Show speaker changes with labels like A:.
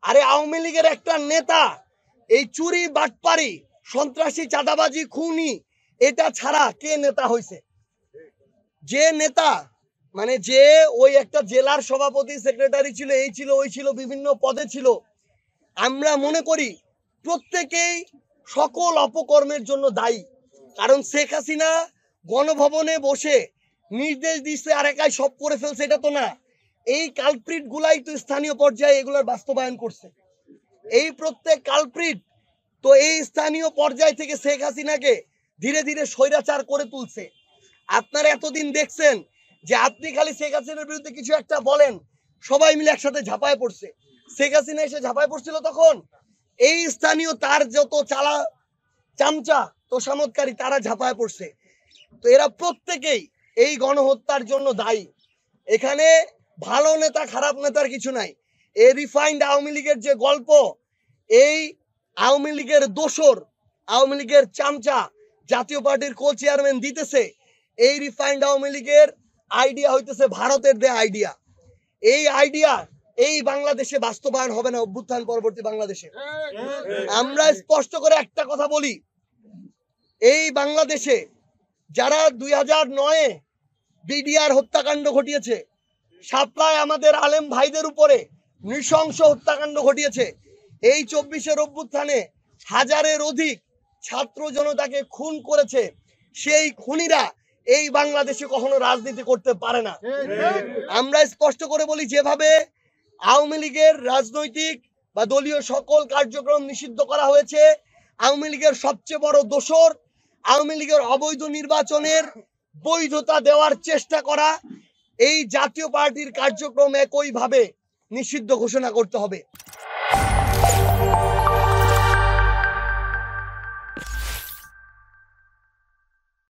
A: আরে আওয়ামী লীগের একটা নেতা এই চুরি বাটপারি সন্ত্রাসী চাঁদাবাজি খুনি এটা ছাড়া কে নেতা হইছে? যে নেতা মানে যে ওই একটা জেলার সভাপতি সেক্রেটারি ছিল, এই ছিল ওই ছিল, বিভিন্ন পদে ছিল, আমরা মনে করি প্রত্যেকেই সকল অপকর্মের জন্য দায়ী। কারণ শেখ হাসিনা গণভবনে বসে নির্দেশ দিচ্ছে আর একাই সব করে ফেলছে, এটা তো না। এই কালপ্রিট গুলাই তো স্থানীয় পর্যায়ে এগুলোর বাস্তবায়ন করছে। এই প্রত্যেক কালপ্রিট তো এই স্থানীয় পর্যায় থেকে শেখ হাসিনাকে ধীরে ধীরে স্বৈরাচার করে তুলছে। আপনারা এতদিন দেখছেন যে আপনি খালি শেখ হাসিনার বিরুদ্ধে কিছু একটা বলেন, সবাই মিলে একসাথে ঝাঁপায় পড়ছে। শেখ হাসিনা এসে ঝাঁপায় পড়ছিল তখন এই স্থানীয় তার যত চামচা তোষামতকারী তারা ঝাঁপায় পড়ছে। তো এরা প্রত্যেকেই এই গণহত্যার জন্য দায়ী। এখানে ভালো নেতা খারাপ নেতার কিছু নাই। এই রিফাইন্ড আওয়ামী লীগের যে গল্প, এই আওয়ামী লীগের দোসর, আওয়ামী লীগের চামচা জাতীয় পার্টির কো চেয়ারম্যান দিতেছে, এই রিফাইন্ড আওয়ামী লীগের আইডিয়া হইতেছে ভারতের দেয়া আইডিয়া। এই আইডিয়া এই বাংলাদেশে বাস্তবায়ন হবে না, অভ্যুত্থান পরবর্তী বাংলাদেশে। আমরা স্পষ্ট করে একটা কথা বলি, এই বাংলাদেশে যারা 2009-এ বিডিআর হত্যাকাণ্ড ঘটিয়েছে, শাপলায় আমাদের আলেম ভাইদের উপরে নৃশংস হত্যাকাণ্ড ঘটিয়েছে, এই 24-এর অভ্যুত্থানে হাজারের অধিক ছাত্র জনতাকে খুন করেছে, সেই খুনিরা এই বাংলাদেশে কখনো রাজনীতি করতে পারে না। আমরা স্পষ্ট করে বলি, যেভাবে আওয়ামী লীগের রাজনৈতিক বা দলীয় সকল কার্যক্রম নিষিদ্ধ করা হয়েছে, আওয়ামী লীগের সবচেয়ে বড় দোসর আওয়ামী লীগের অবৈধ নির্বাচনের বৈধতা দেওয়ার চেষ্টা করা, এই জাতীয় পার্টির কার্যক্রম একইভাবে নিষিদ্ধ ঘোষণা করতে হবে।